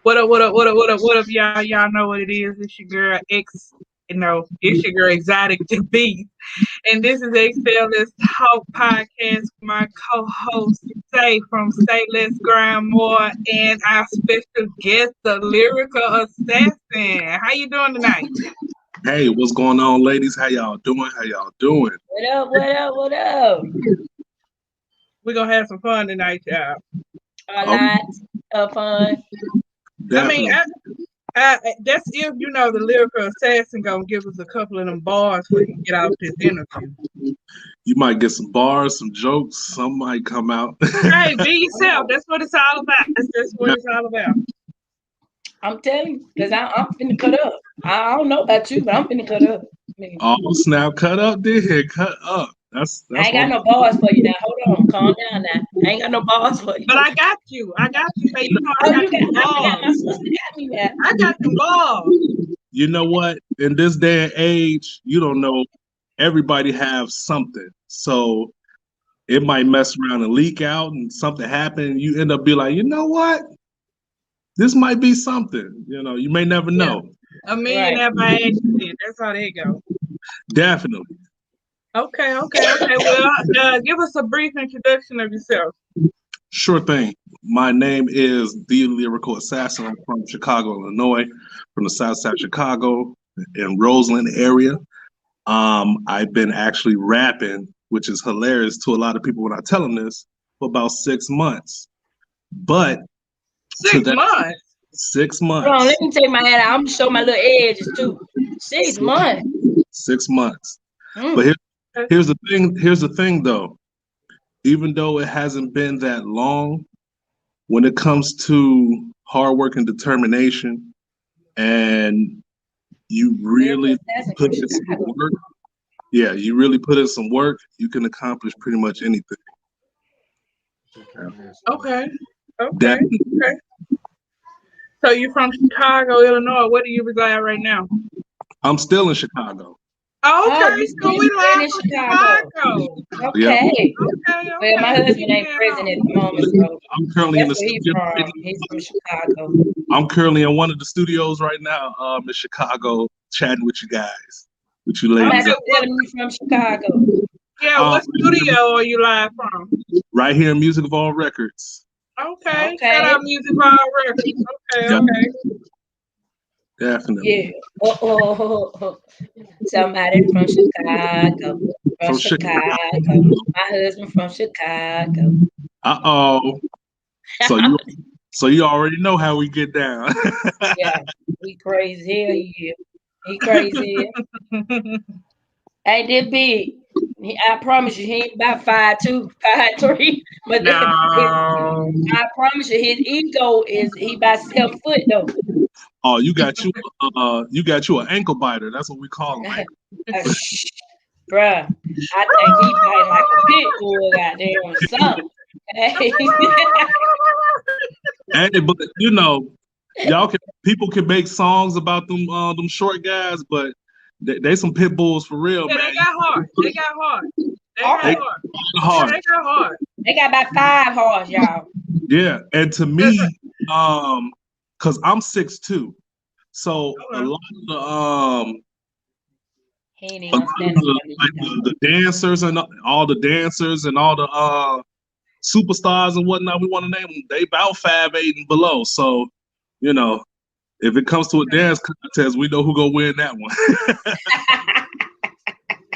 What up, what up, what up, what up, what up, y'all? Y'all know what it is. It's your girl it's your girl Exotic to Beat. And this is Xhale Let's Talk podcast with my co-host Say from Say Let's Grind More and our special guest, the Lyrical Assassin. How you doing tonight? Hey, what's going on, ladies? How y'all doing? What up, what up, what up? We're gonna have some fun tonight, y'all. A lot of fun. Definitely. I mean, that's if you know the Lyrical Assassin gonna give us a couple of them bars so we can get out this interview. You might get some bars, some jokes, some might come out. Hey, be yourself. That's what it's all about. That's what it's all about. I'm telling you, because I'm finna cut up. I don't know about you, but I'm finna cut up. Oh, snap, cut up, did cut up. That's I ain't got no bars for you now. Hold on, calm down now. I ain't got no bars for you. But I got you. Hey, you know I got the bars. My sister got me now. I got the bars. You know what? In this day and age, you don't know. Everybody have something. So it might mess around and leak out and something happen. And you end up being like, you know what? This might be something. You know, you may never know. A millionaire by accident. That's how they go. Definitely. Okay. Well, give us a brief introduction of yourself. Sure thing. My name is the Lyrical Assassin. I'm from Chicago, Illinois, from the South Side of Chicago in Roseland area. I've been actually rapping, which is hilarious to a lot of people when I tell them this, for about 6 months. But 6 months? 6 months. Hold on, let me take my hat out. I'm gonna show my little edges too. 6 months. 6 months. But here's the thing though. Even though it hasn't been that long, when it comes to hard work and determination, and you really put in some work, you can accomplish pretty much anything. Okay. So you're from Chicago, Illinois. Where do you reside right now? I'm still in Chicago. Okay, so we live in Chicago. Okay. Well, my husband ain't present at the moment, so I'm currently in the studio. He's from Chicago. I'm currently in one of the studios right now, in Chicago, chatting with you guys, with you ladies. I'm telling you from Chicago. Yeah, what studio are you live from? Right here in Music of All Records. Okay. Shout out Music of All Records. Okay. Definitely. Yeah. Somebody from Chicago. From Chicago. My husband from Chicago. So you already know how we get down. Yeah, he crazy. He crazy. Hey, this big. I promise you, he ain't about 5'2", 5'3". But no. I promise you, his ego is he about 7 foot though. Oh, you got you an ankle biter. That's what we call him. Bruh, I think he fighting like a pit bull out there or something. Hey, but you know, people can make songs about them short guys, but they some pit bulls for real, man. They got heart. They got about 5 hearts, y'all. Yeah, and to me, because I'm 6'2", so a lot of the dancers and all the dancers and all the superstars and whatnot, we want to name them, they about 5'8" and below. So, you know, if it comes to a dance contest, we know who gonna win that one.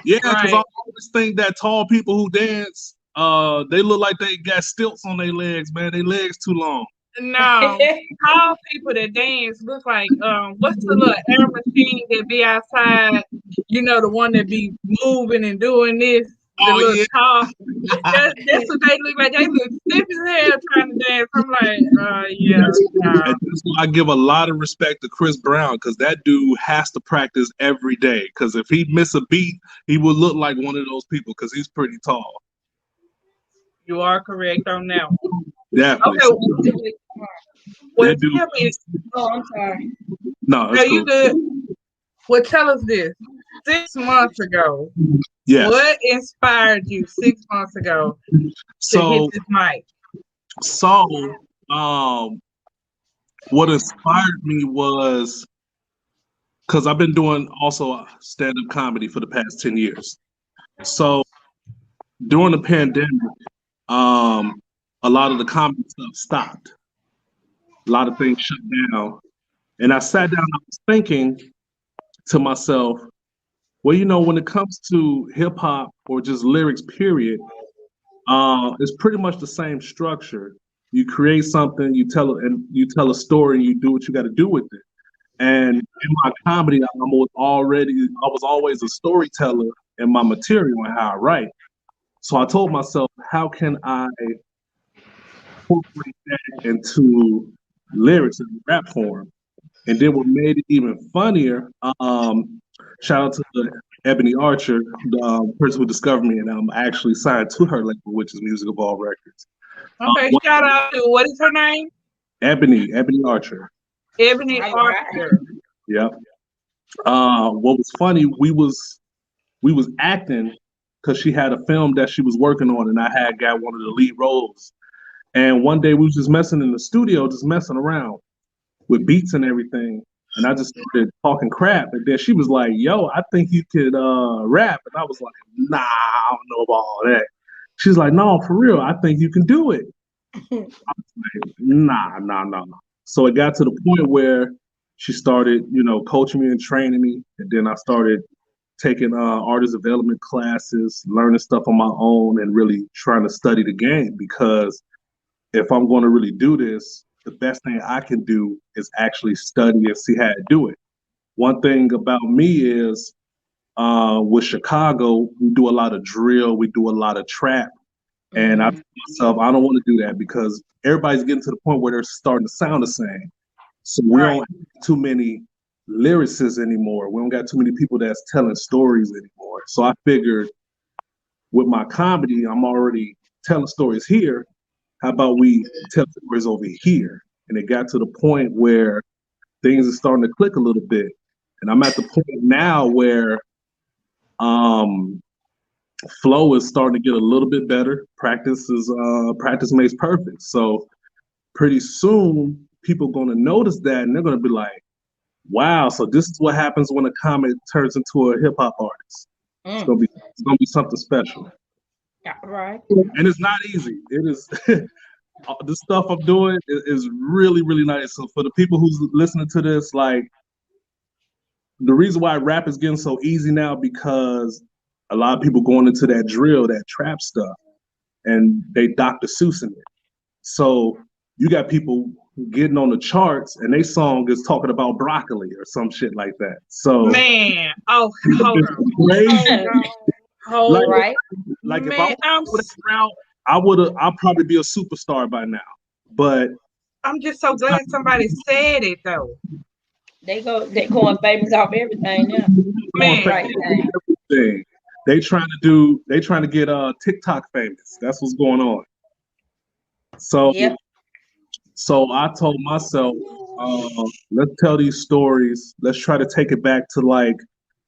Yeah, because I always think that tall people who dance, they look like they got stilts on their legs, man. Their legs too long. No, tall people that dance look like what's the little air machine that be outside? You know, the one that be moving and doing this. Tall. That's what they look like. They look stiff as hell trying to dance. I'm like, yeah. And that's why I give a lot of respect to Chris Brown, because that dude has to practice every day. Because if he miss a beat, he would look like one of those people because he's pretty tall. You are correct on that one. Definitely. Okay. Well, tell me. Oh, I'm sorry. No, it's cool. You good? Well, tell us this. 6 months ago, what inspired you 6 months ago to hit this mic? So, What inspired me was because I've been doing also stand-up comedy for the past 10 years. So during the pandemic, a lot of the comedy stuff stopped. A lot of things shut down. And I sat down, I was thinking to myself, well, when it comes to hip hop or just lyrics, period, it's pretty much the same structure. You create something, you tell a story, you do what you got to do with it. And in my comedy, I was always a storyteller in my material and how I write. So I told myself, how can I incorporate that into lyrics in rap form? And then what made it even funnier, shout out to Ebony Archer, the person who discovered me, and I'm actually signed to her label, which is Music of All Records. Okay, shout out to, what is her name? Ebony Archer. Ebony Archer. Yep. What was funny, we was acting because she had a film that she was working on, and I had got one of the lead roles. And one day we was just messing in the studio, just messing around with beats and everything. And I just started talking crap. And then she was like, yo, I think you could rap. And I was like, nah, I don't know about all that. She's like, no, for real, I think you can do it. I was like, nah. So it got to the point where she started, coaching me and training me. And then I started taking artist development classes, learning stuff on my own, and really trying to study the game. Because if I'm going to really do this, the best thing I can do is actually study and see how to do it. One thing about me is with Chicago, we do a lot of drill, we do a lot of trap. And I told myself, I don't want to do that because everybody's getting to the point where they're starting to sound the same. So we don't have too many lyricists anymore. We don't got too many people that's telling stories anymore. So I figured with my comedy, I'm already telling stories here. How about we tell stories over here? And it got to the point where things are starting to click a little bit. And I'm at the point now where flow is starting to get a little bit better. Practice makes perfect. So pretty soon people are going to notice that and they're going to be like, wow, so this is what happens when a comic turns into a hip hop artist. It's gonna be something special. Yeah, right. And it's not easy. It is the stuff I'm doing is really, really nice. So for the people who's listening to this, like the reason why rap is getting so easy now because a lot of people going into that drill, that trap stuff, and they Dr. Seuss in it. So you got people getting on the charts and they song is talking about broccoli or some shit like that. So man, hold on. Hold right. Like man, if I was route, I'll probably be a superstar by now. But I'm just so glad somebody said it though. They going famous off everything now. Man, right. Everything. They trying to get TikTok famous. That's what's going on. So So I told myself, let's tell these stories. Let's try to take it back to like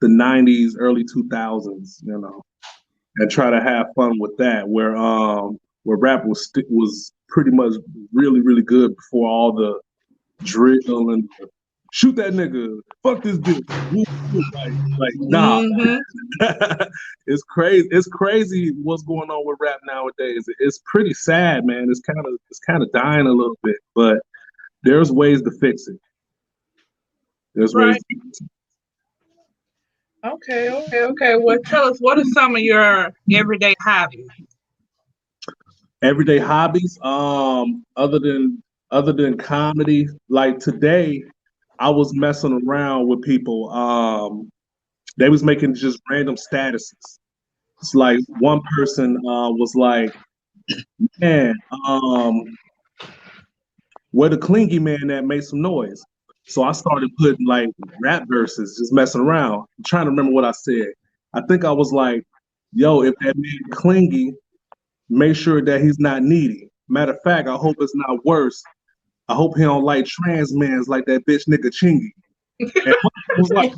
the 90s, early 2000s, and try to have fun with that. Where rap was pretty much really, really good before all the drill and shoot that nigga, fuck this bitch. Like nah. Mm-hmm. It's crazy. It's crazy what's going on with rap nowadays. It's pretty sad, man. It's kind of dying a little bit, but there's ways to fix it. There's ways to fix it. Okay. Well, tell us, what are some of your everyday hobbies? Everyday hobbies, other than comedy, like today, I was messing around with people. They was making just random statuses. It's like one person was like, man, where the clingy man that made some noise. So I started putting like rap verses, just messing around. I'm trying to remember what I said. I think I was like, yo, if that man clingy, make sure that he's not needy. Matter of fact, I hope it's not worse. I hope he don't like trans mans like that bitch nigga Chingy. And I was like,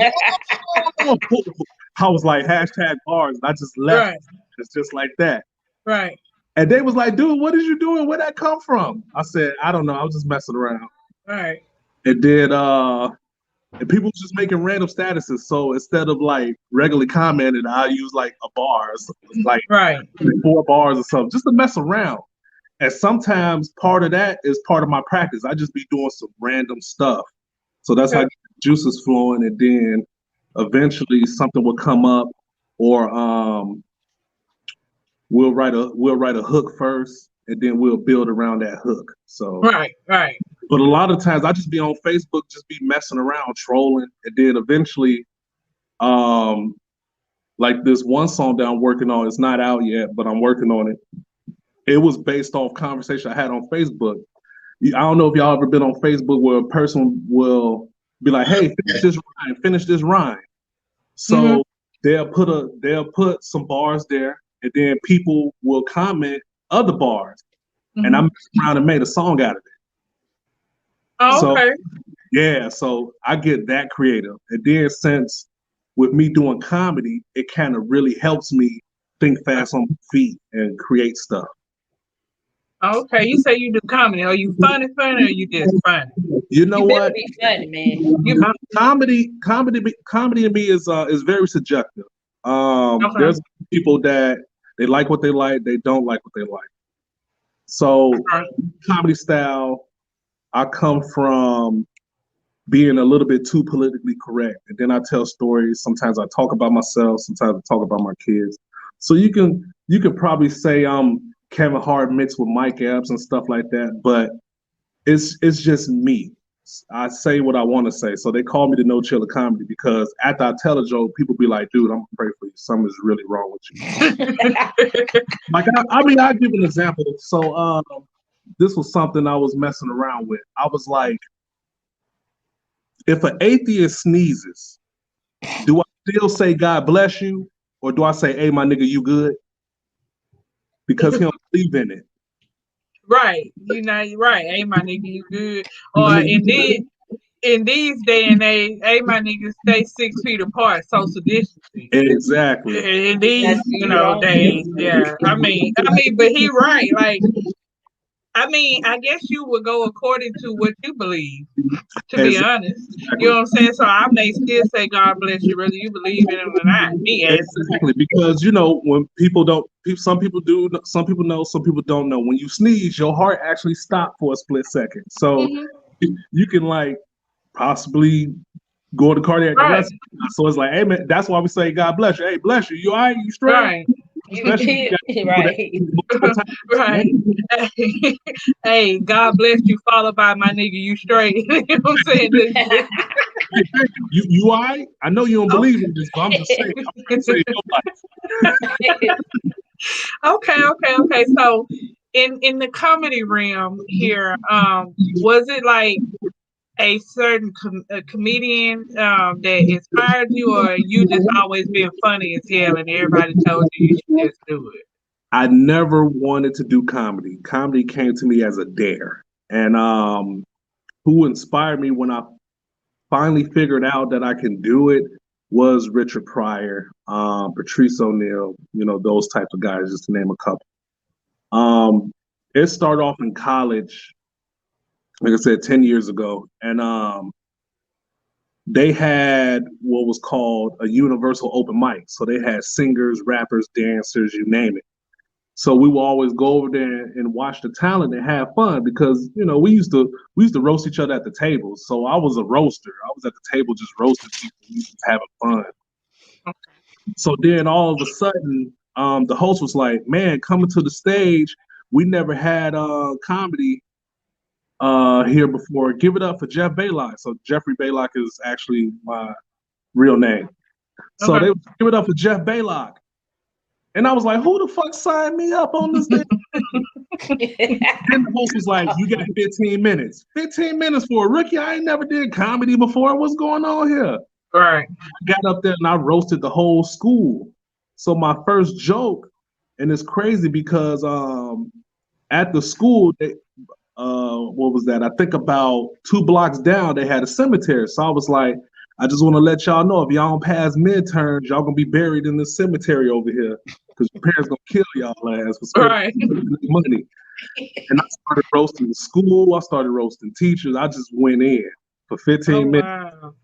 I was like hashtag bars. I just left. Right. It's just like that. Right. And they was like, dude, what is you doing? Where'd that come from? I said, I don't know. I was just messing around. Right. And then and people was just making random statuses. So instead of like regularly commenting, I use like a bar, or something, like Right. 4 bars or something, just to mess around. And sometimes part of that is part of my practice. I just be doing some random stuff. So that's how I get the juices flowing, and then eventually something will come up, or we'll write a hook first, and then we'll build around that hook. So, Right. Right. but a lot of times I just be on Facebook, just be messing around, trolling, and then eventually, um, like this one song that I'm working on, it's not out yet, but I'm working on it. It was based off conversation I had on Facebook. I don't know if y'all ever been on Facebook where a person will be like, "Hey, finish this rhyme." Mhm. So they'll put some bars there, and then people will comment other bars, and I Mhm. messed around and made a song out of it. Oh, So okay. yeah, so I get that creative, and then since with me doing comedy, it kind of really helps me think fast on my feet and create stuff. Okay. You say you do comedy. Are you funny, funny, or you just funny? You know You better what? be funny, man. You Comedy to me is very subjective. okay? There's people that they like what they like, they don't like what they like. So Right. comedy style, I come from being a little bit too politically correct, and then I tell stories. Sometimes I talk about myself, sometimes I talk about my kids. So you can probably say I'm Kevin Hart mixed with Mike Epps and stuff like that, but it's just me. I say what I want to say. So they call me the No Chiller Comedy because after I tell a joke, people be like, "Dude, I'm gonna pray for you. Something is really wrong with you." Like I'll give an example. So this was something I was messing around with. I was like, if an atheist sneezes, do I still say God bless you, or do I say, "Hey, my nigga, you good?" Because he don't believe in it. Right. You know, you're right. Hey, my nigga, you good? Or indeed, in these day and age, hey, my niggas, stay 6 feet apart, social distancing. Exactly. In these, That's wrong too. days, yeah. I mean, but he right. Like, I guess you would go according to what you believe. To be honest, you know Exactly. what I'm saying. So I may still say God bless you, whether you believe in him or not. Me as Exactly, because when people don't, some people do, some people know, some people don't know. When you sneeze, your heart actually stops for a split second, so Mhm. you can like possibly go to cardiac Right, arrest. So it's like, hey man, that's why we say God bless you. Hey, bless you. You all right? You straight? right, Especially if you got people that Right. multiple times. right. Hey, God bless you, followed by my nigga, you straight. You know what I'm saying? Hey, thank you. You all right? I know you don't believe in this, but I'm just saying. I'm trying to save your life. Okay. So, in the comedy realm here, was it like a certain comedian that inspired you, or you just always been funny as hell, and everybody told you should just do it? I never wanted to do comedy. Comedy came to me as a dare, and who inspired me when I finally figured out that I can do it was Richard Pryor, Patrice O'Neal, those types of guys, just to name a couple. Um, it started off in college, like I said, 10 years ago, and they had what was called a universal open mic. So they had singers, rappers, dancers, you name it. So we will always go over there and watch the talent and have fun because we used to roast each other at the table. So I was a roaster. I was at the table just roasting people, we just having fun. So then all of a sudden, the host was like, "Man, coming to the stage, we never had comedy here before. Give it up for Jeff Baylock." So Jeffrey Baylock is actually my real name. So Okay. they give it up for Jeff Baylock. And I was like, who the fuck signed me up on this thing? Then the host was like, you got 15 minutes. 15 minutes for a rookie? I ain't never did comedy before. What's going on here? Right. I got up there and I roasted the whole school. So my first joke, and it's crazy because at the school, what was that? I think about 2 blocks down, they had a cemetery. So I was like, I just want to let y'all know if y'all don't pass midterms, y'all gonna be buried in this cemetery over here because your parents gonna kill y'all ass for spending money. And I started roasting the school. I started roasting teachers. I just went in for 15 minutes. Wow.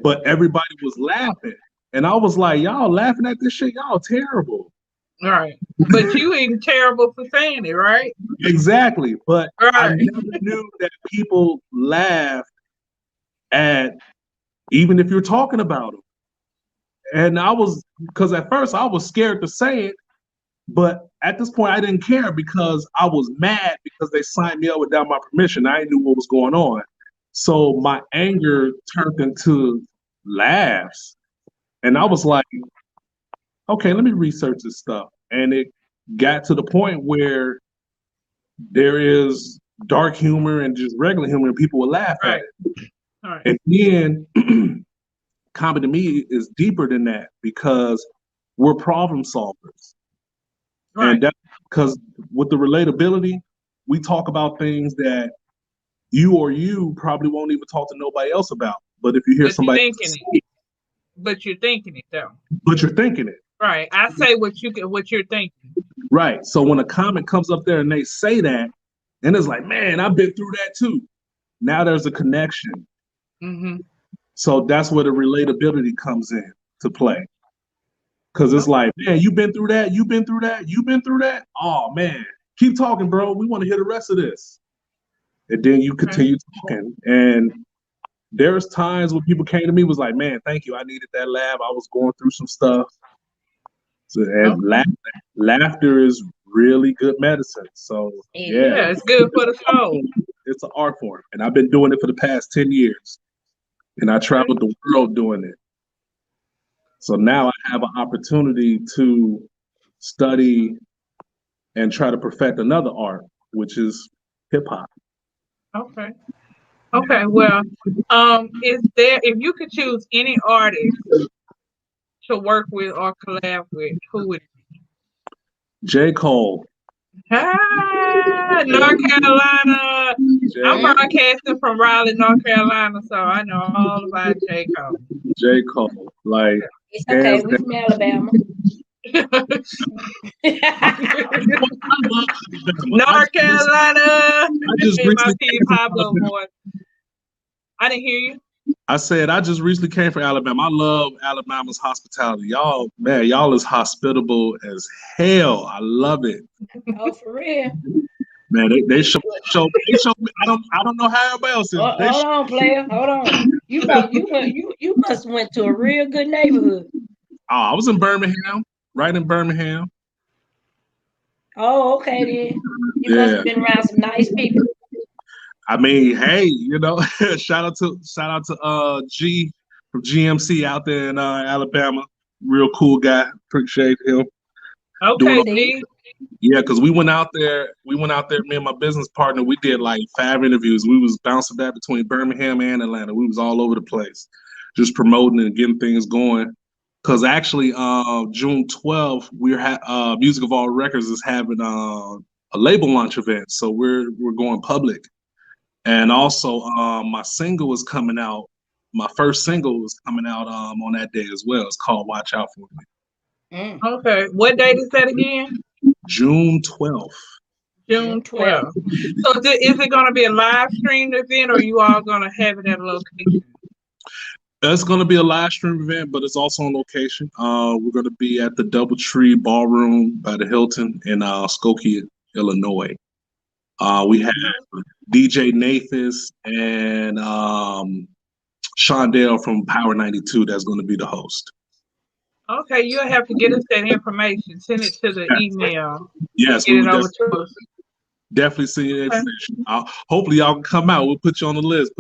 But everybody was laughing. And I was like, y'all laughing at this shit? Y'all terrible. Right. But you ain't terrible for saying it, right? Exactly. But I Right. never knew that people laughed at, even if you're talking about them. And because at first I was scared to say it, but at this point I didn't care because I was mad because they signed me up without my permission. I didn't know what was going on. So my anger turned into laughs. And I was like, okay, let me research this stuff. And it got to the point where there is dark humor and just regular humor, and people will laugh at it. Right. And then comedy to me is deeper than that because we're problem solvers. Right. And that's because with the relatability, we talk about things that you probably won't even talk to nobody else about. But if you hear somebody but you're thinking it though. But you're thinking it. Right. I say what you're thinking. Right. So when a comment comes up there and they say that, and it's like, man, I've been through that too. Now there's a connection. Mm-hmm. So that's where the relatability comes in to play. Because it's like, man, you've been through that. You've been through that. You've been through that. Oh, man, keep talking, bro. We want to hear the rest of this. And then you continue talking. And there's times when people came to me was like, man, thank you. I needed that laugh. I was going through some stuff. So, and laughter is really good medicine. So, yeah, it's good for the soul. It's an art form. And I've been doing it for the past 10 years. And I traveled the world doing it. So now I have an opportunity to study and try to perfect another art, which is hip hop. Okay. Okay. Well, if you could choose any artist to work with or collab with, who would it be? J. Cole. North Carolina. I'm broadcasting from Raleigh, North Carolina, so I know all about J. Cole. J. Cole. Like, it's okay, we're from Alabama. North Carolina. I just recently Pablo boy. I didn't hear you. I said I just recently came from Alabama. I love Alabama's hospitality. Y'all, man, y'all is hospitable as hell. I love it. Oh, for real. Man, they show me. I don't know how everybody else is. Hold on, player. Hold on. You must went to a real good neighborhood. Oh, I was in Birmingham, right in Birmingham. Oh, okay then. You must have been around some nice people. I mean, hey, you know, shout out to G from GMC out there in Alabama. Real cool guy. Appreciate him. Okay. Yeah, because we went out there, me and my business partner, we did like 5 interviews. We was bouncing back between Birmingham and Atlanta. We was all over the place, just promoting and getting things going. Because actually, June 12th, Music of All Records is having a label launch event. So we're going public. And also, my single is coming out. My first single is coming out on that day as well. It's called Watch Out For Me. Okay. What date is that again? June 12th. June 12th. So is it going to be a live streamed event, or are you all going to have it at a location? It's going to be a live stream event, but it's also on location. We're going to be at the Doubletree Ballroom by the Hilton in Skokie, Illinois. We have DJ Nathis and Shondale from Power 92 that's going to be the host. Okay, you'll have to get us that information. Send it to the email. Yes, get it over to us. Definitely send you the information. Hopefully y'all can come out. We'll put you on the list.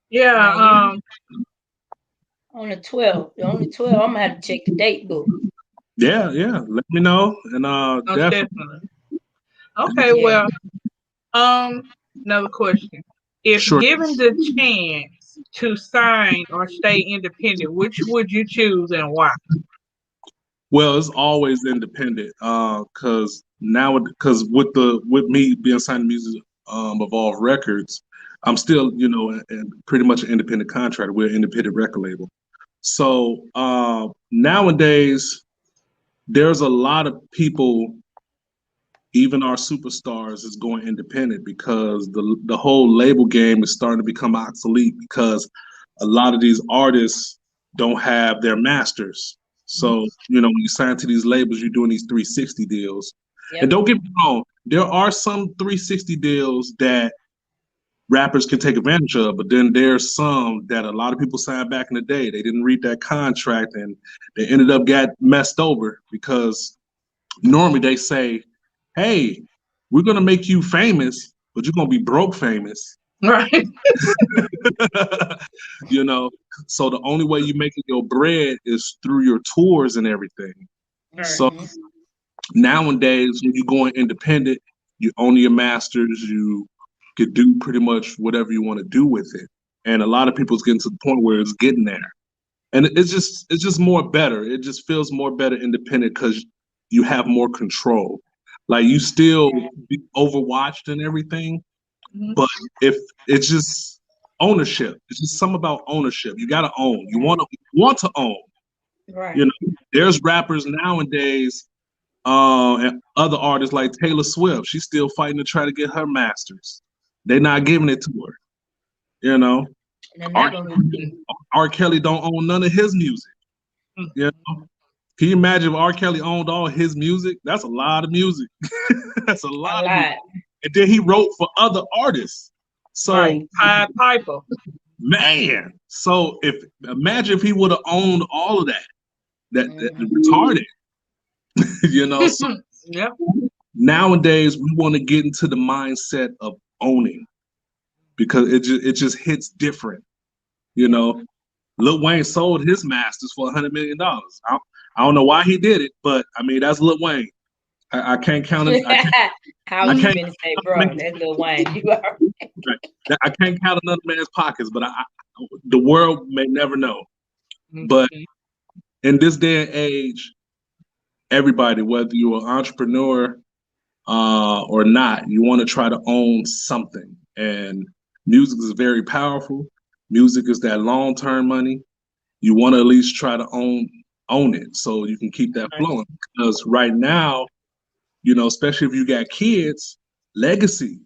Yeah. On the 12th. On the 12th, I'm gonna have to check the date book. Yeah. Let me know. And definitely. Okay, well, another question. If given the chance to sign or stay independent, which would you choose and why? Well, it's always independent. Because with me being signed to Music of All Records, I'm still, pretty much an independent contractor. We're an independent record label. So nowadays, there's a lot of people, even our superstars, is going independent because the whole label game is starting to become obsolete because a lot of these artists don't have their masters. So, when you sign to these labels, you're doing these 360 deals. Yep. And don't get me wrong, there are some 360 deals that rappers can take advantage of, but then there's some that a lot of people signed back in the day. They didn't read that contract and they ended up got messed over because normally they say, hey, we're going to make you famous, but you're going to be broke famous. Right. So the only way you're making your bread is through your tours and everything. Right. So nowadays, when you're going independent, you own your masters, you could do pretty much whatever you want to do with it. And a lot of people's getting to the point where it's getting there. And it's just more better. It just feels more better independent because you have more control. Like you still be overwatched and everything, but if it's just ownership, it's just something about ownership. You got to own. You want to own. Right. There's rappers nowadays and other artists like Taylor Swift. She's still fighting to try to get her masters. They're not giving it to her. R. Kelly don't own none of his music. Can you imagine if R. Kelly owned all his music? That's a lot of music. That's a lot of music. And then he wrote for other artists. So Piper. Man. So imagine if he would have owned all of that retarded. So yeah. Nowadays we want to get into the mindset of owning because it just hits different. Lil Wayne sold his masters for $100 million. I don't know why he did it, but I mean that's Lil Wayne. I can't count it. How you gonna say, bro? That's Lil Wayne. You are right. I can't count another man's pockets, but the world may never know. But in this day and age, everybody, whether you're an entrepreneur or not, you want to try to own something. And music is very powerful. Music is that long-term money. You want to at least try to own it so you can keep that flowing. Because right now, especially if you got kids, legacy.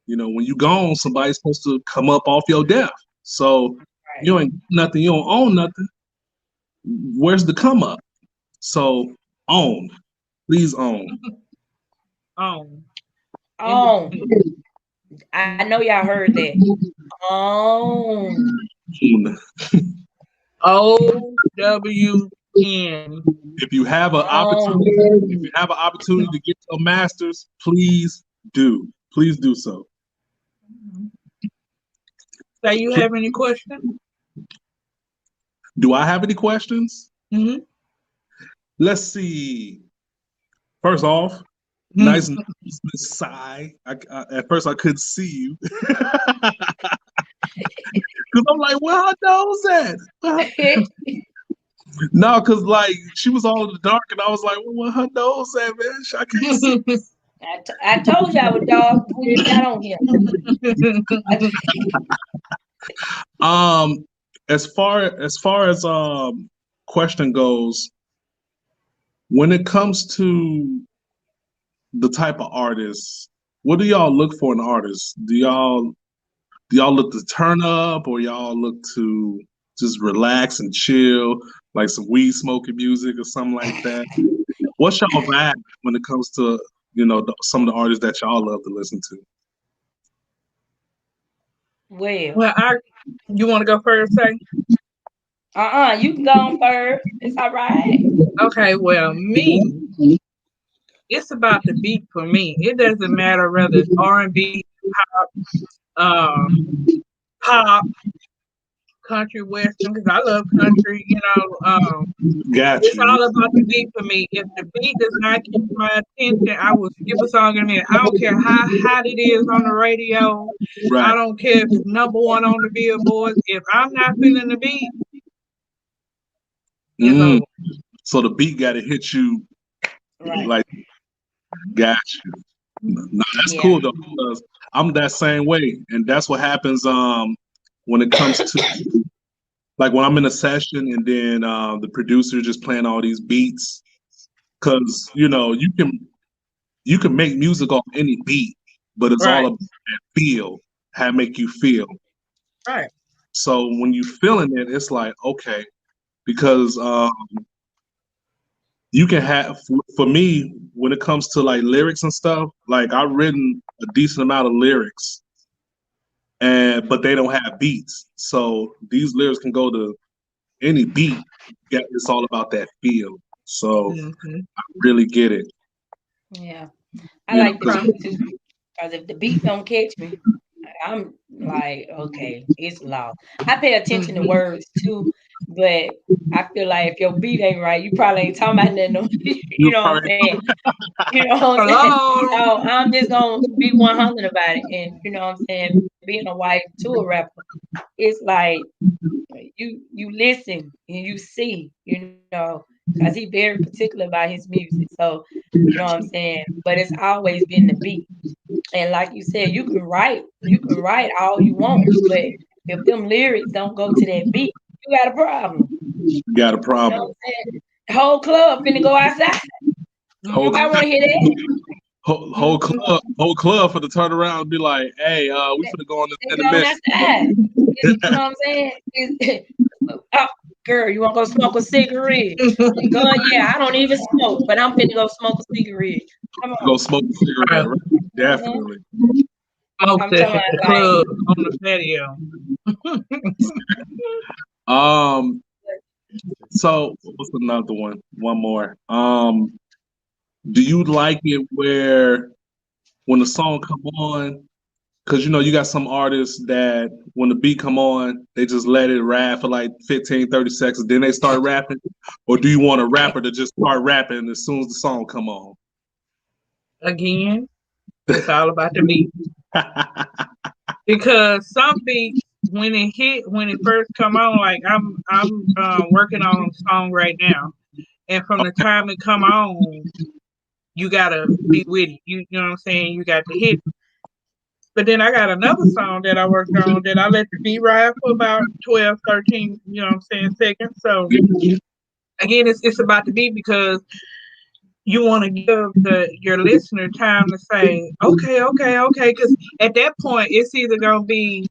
When you gone, somebody's supposed to come up off your death. So you ain't nothing, you don't own nothing. Where's the come up? So own. Please own. Own. I know y'all heard that. OWN. If you have an opportunity to get your masters, please do. Please do so. So you have any questions? Do I have any questions? Mm-hmm. Let's see. First off, nice sigh. At first I couldn't see you. Because I'm like, where her nose at? No, because like she was all in the dark and I was like, well, where her nose at, man? I can't see. I told you I was dog when you got on here. As far as question goes, when it comes to the type of artists, what do y'all look for in artists? Do y'all look to turn up, or y'all look to just relax and chill, like some weed smoking music or something like that? What's y'all vibe when it comes to some of the artists that y'all love to listen to? Well, you want to go first, say? You can go on first. It's all right. Okay, well, me, it's about the beat for me. It doesn't matter whether it's R&B, pop, country, western, because I love country. Gotcha. It's all about the beat for me. If the beat does not keep my attention, I will skip a song in a minute. I don't care how hot it is on the radio. Right. I don't care if it's number one on the billboard. If I'm not feeling the beat, it's over. So the beat got to hit you, right? Like, gotcha. No, that's Yeah. cool though, because I'm that same way, and that's what happens when it comes to like when I'm in a session and then the producer just playing all these beats, because you can make music off any beat, but it's all Right. about that feel, how it make you feel. Right. So when you feeling it, it's like okay, because you can have for me when it comes to like lyrics and stuff, like I've written a decent amount of lyrics, and but they don't have beats. So these lyrics can go to any beat. Yeah, it's all about that feel. So Mm-hmm. I really get it. Yeah. I You know, like the 'cause beat too. Because if the beat don't catch me, I'm like, okay, it's lost. I pay attention to Mm-hmm. words too, but I feel like if your beat ain't right, you probably ain't talking about nothing. You you're know what I'm probably saying? You know what I'm saying? Hello. So I'm just gonna be 100 about it. And you know what I'm saying? Being a wife to a rapper, it's like you listen and you see, because he very particular about his music. So you know what I'm saying? But it's always been the beat. And like you said, you can write all you want, but if them lyrics don't go to that beat, you got a problem. got a You know what problem. I'm saying? The whole club finna go outside. Whole Nobody want to hear that. whole club for to turn around and be like, "Hey, we finna go on this They going intermission." outside. You know what I'm saying? Oh, girl, you want to go smoke a cigarette? Girl, yeah, I don't even smoke, but I'm finna go smoke a cigarette. Come Go on. smoke a cigarette, Right. right? Mhm. Definitely. Smoked I'm talking at the about like, club on the patio. Um. So what's another one? One more. Do you like it where when the song come on? Because you got some artists that when the beat come on, they just let it rap for like 15, 30 seconds, then they start rapping? Or do you want a rapper to just start rapping as soon as the song come on? Again, it's all about the beat. Because some beats when it first come on, like I'm working on a song right now, and from the time it come on, you gotta be with it. You know what I'm saying? You got to hit. But then I got another song that I worked on that I let the beat ride for about 12, 13, you know what I'm saying, seconds. So again, it's about the beat because you want to give your listener time to say, okay, okay, okay, because at that point it's either gonna be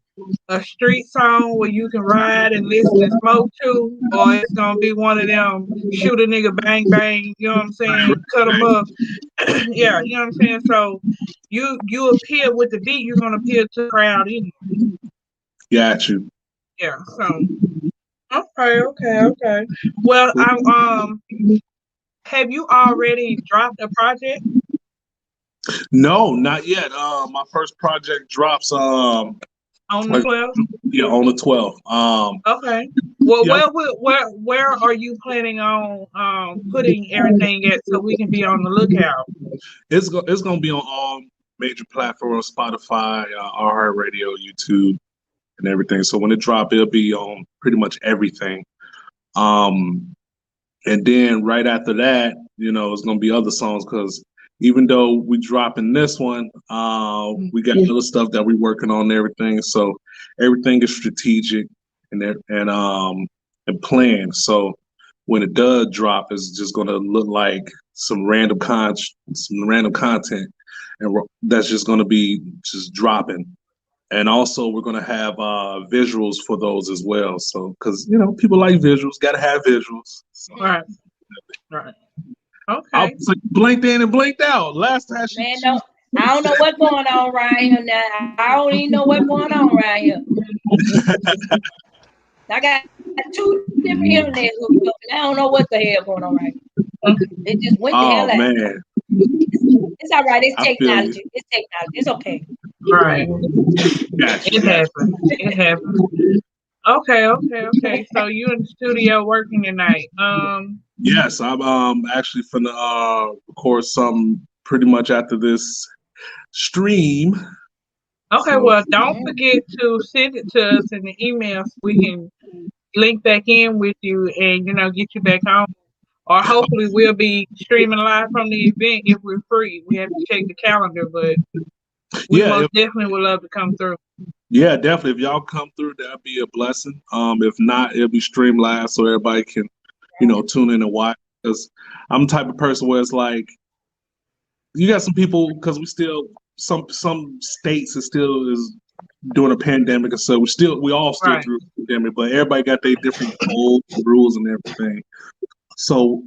a street song where you can ride and listen and smoke to, or it's gonna be one of them shoot a nigga bang bang, you know what I'm saying, cut them up, yeah, you know what I'm saying. So you appeal with the beat, you're gonna appeal to the crowd anyway. Got you. Yeah. So okay, okay, okay. Well, I'm have you already dropped a project No, not yet. My first project drops on the like 12th? yeah, on the 12th. Okay. Well, Yeah, where are you planning on putting everything at so we can be on the lookout? it's gonna be on all major platforms, Spotify, iHeartRadio, YouTube, and everything. So when it drop, it'll be on pretty much everything. Um, and then right after that, it's gonna be other songs because even though we dropping this one, we got other stuff that we're working on and everything. So everything is strategic and planned. So when it does drop, it's just gonna look like some random content, and that's just gonna be just dropping. And also, we're gonna have visuals for those as well. So, because people like visuals, gotta have visuals. So, Right. Right. I Okay. was like blinked in and blinked out. Last time man, I don't know what's going on around here now. I don't even know what's going on around here. I got two different internet hooked up, and I don't know what the hell going on right here. It just went the oh hell out. man, It's all right. It's I feel you. technology. It's technology. It's okay. Right. Gotcha, It gotcha. happened. It happened. Okay, okay, okay. So you in the studio working tonight. Yes, I'm actually finna record some pretty much after this stream. Okay, So well don't forget to send it to us in the email so we can link back in with you and get you back on or hopefully we'll be streaming live from the event if we're free. We have to check the calendar, but we Yeah, most definitely would love to come through. yeah, definitely. If y'all come through, that'd be a blessing. If not, it'll be streamed live so everybody can, tune in and watch. Because I'm the type of person where it's like you got some people because we still some states is still is doing a pandemic, and so we all still Right. through the pandemic, but everybody got their different goals and rules and everything. So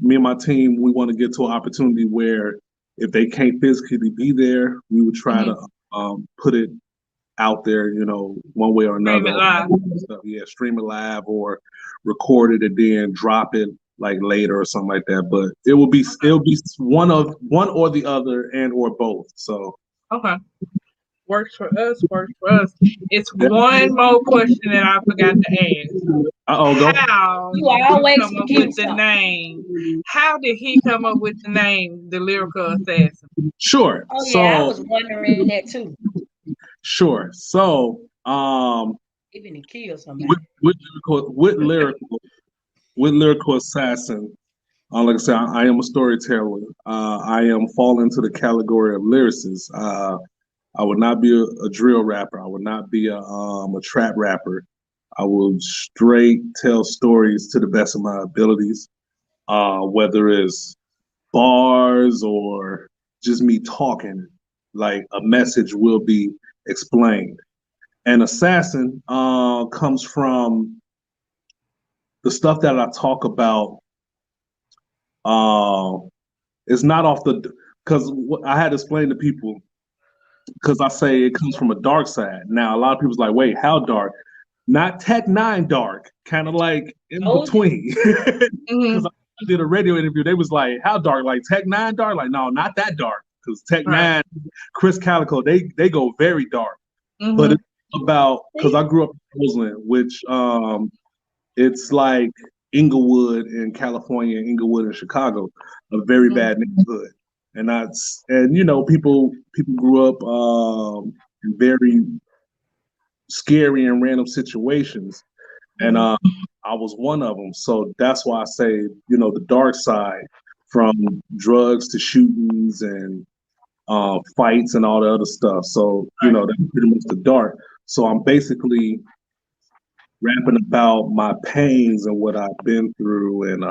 me and my team, we want to get to an opportunity where if they can't physically be there, we would try to put it out there, one way or Stream another. it live. Yeah, stream it live or record it and then drop it like later or something like that. But it'll be one or the other and or both. So Okay. Works for us, works for us. It's one more question that I forgot to ask. Go. How You did always he come up forget with the something. name? How did he come up with the name, the Lyrical Assassin? Sure. Oh yeah, I was wondering that too. Sure. So Even to kill somebody. with lyrical assassin. Like I said, I am a storyteller. I am fall into the category of lyricist. I would not be a drill rapper. I would not be a trap rapper. I will straight tell stories to the best of my abilities, whether it's bars or just me talking. Like a message will be explained. And assassin comes from the stuff that I talk about. It's not off the because I had to explain to people because I say it comes from a dark side. Now a lot of people's like, wait, how dark? Not Tech Nine dark, kind of like in between. Because I did a radio interview, they was like, how dark? Like Tech Nine dark? Like no, not that dark. Because Tech Nine, Chris Calico, they go very dark. But it's about because I grew up in Roseland, which it's like Inglewood in California, Inglewood in Chicago, a very bad neighborhood. And people grew up in very scary and random situations, and I was one of them. So that's why I say the dark side, from drugs to shootings and fights and all the other stuff. So that's pretty much the dark. So I'm basically rapping about my pains and what I've been through and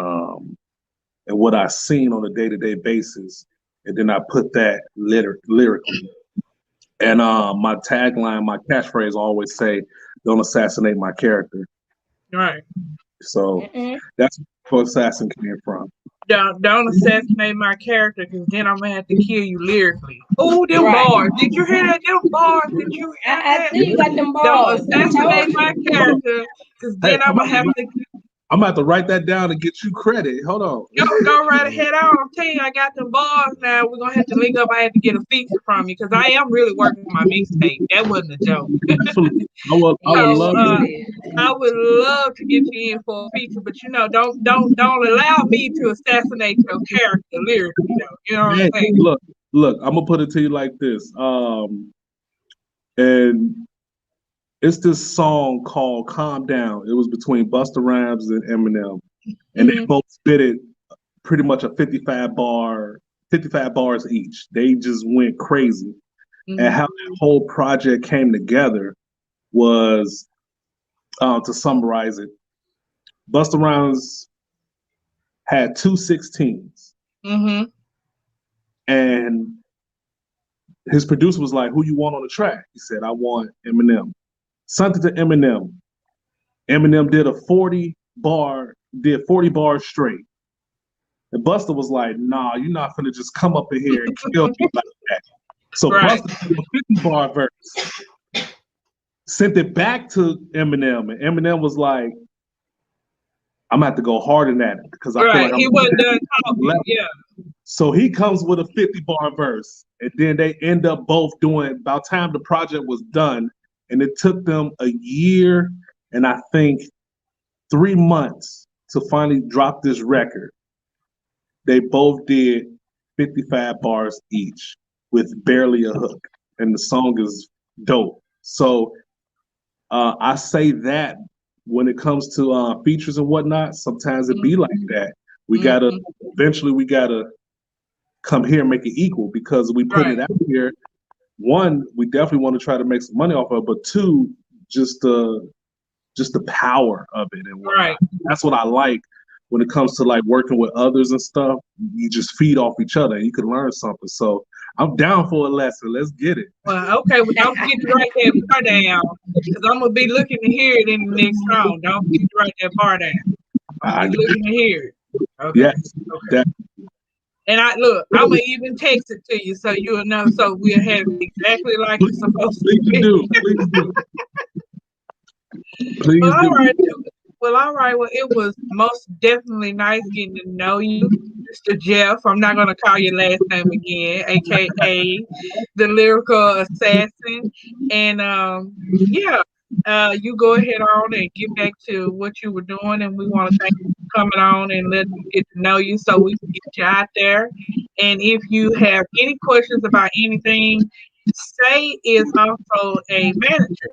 what I've seen on a day-to-day basis. And then I put that lyrically. And my tagline, my catchphrase, I always say, "Don't assassinate my character." Right. So that's where assassin came from. Don't assassinate my character, because then I'm gonna have to kill you lyrically. Oh, them bars! Did you hear that? Them bars! Did you hear that? I see you got them Don't bars. assassinate my character, because then I'm gonna have to. I'm about to write that down and get you credit. Hold on. Go right ahead on. I'm telling you, I got the bars now. We're gonna have to link up. I had to get a feature from you because I am really working on my mixtape. That wasn't a joke. I would love to get you in for a feature, but don't allow me to assassinate your character lyrically, though. You know what I'm saying? Look, I'm gonna put it to you like this. And it's this song called "Calm Down." It was between Busta Rhymes and Eminem, and they both spit it pretty much a 55 bars each. They just went crazy. And how that whole project came together was, to summarize it, Busta Rhymes had 216s. And his producer was like, "Who you want on the track?" He said, "I want Eminem." Sent it to Eminem. Eminem did 40 bars straight. And Busta was like, "Nah, you're not gonna just come up in here and kill me like that." So Busta did a 50-bar verse, sent it back to Eminem, and Eminem was like, "I'm gonna have to go harder than that because I feel like he wasn't done talking." Yeah. So he comes with a 50-bar verse, and then they end up both doing. By the time the project was done, and it took them a year and I think 3 months to finally drop this record. They both did 55 bars each with barely a hook, and the song is dope. So I say that when it comes to features and whatnot, sometimes it be like that. We gotta eventually we gotta come here and make it equal because we putting it out here. One, we definitely want to try to make some money off of it, but two, just the power of it and whatnot. That's what I like when it comes to like working with others and stuff. You just feed off each other and you can learn something. So I'm down for a lesson. Let's get it. Well, okay, well, don't forget to write that part down because I'm gonna be looking to hear it in the next song. Don't forget to write that part down. I'm looking to hear it. Okay. Yes. Okay. And I'm gonna even text it to you so you'll know. So we'll have it exactly like it's supposed to be. Please do. Please well, do. All right. Well, it was most definitely nice getting to know you, Mr. Jeff. I'm not gonna call your last name again, aka the Lyrical Assassin. And you go ahead on and get back to what you were doing. And we want to thank you for coming on and letting us get to know you so we can get you out there. And if you have any questions about anything, Say is also a manager.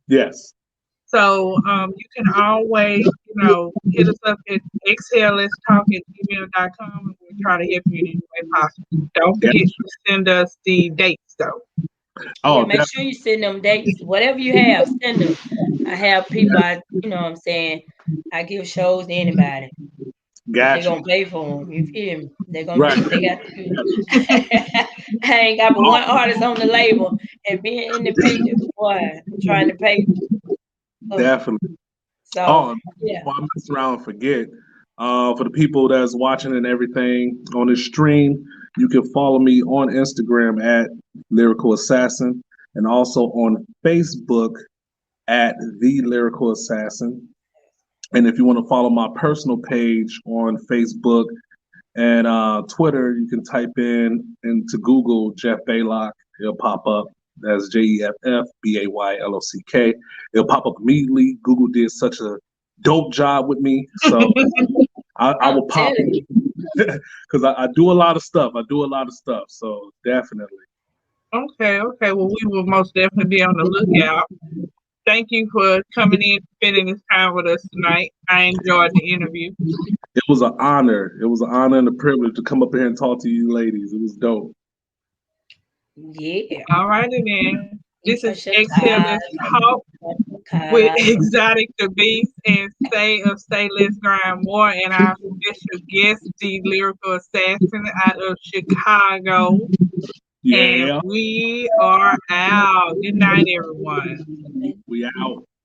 Yes. So you can always, hit us up at xhale.talk@gmail.com and we'll try to help you in any way possible. Don't forget to send us the dates though. Oh, make sure you send them dates. Whatever you have, send them. I have people, I give shows to anybody. They're going to pay for them. You feel me? They're going to they got to do I ain't got but one artist on the label and being independent, boy, I'm trying to pay. Definitely. So, before I mess around and forget, for the people that's watching and everything on this stream, you can follow me on Instagram at Lyrical Assassin and also on Facebook at The Lyrical Assassin. And if you want to follow my personal page on Facebook and Twitter, you can type into Google Jeff Baylock. It'll pop up. That's JEFFBAYLOCK. It'll pop up immediately. Google did such a dope job with me. So I will pop it because I do a lot of stuff. So definitely. Okay. Well, we will most definitely be on the lookout. Thank you for coming in, spending this time with us tonight. I enjoyed the interview. It was an honor. It was an honor and a privilege to come up here and talk to you ladies. It was dope. Yeah. All righty then. This is Xhale Talk with Exotic the Beast and Say Let's Grind More and our special guest, the Lyrical Assassin out of Chicago. Yeah. And we are out. Good night, everyone. We out.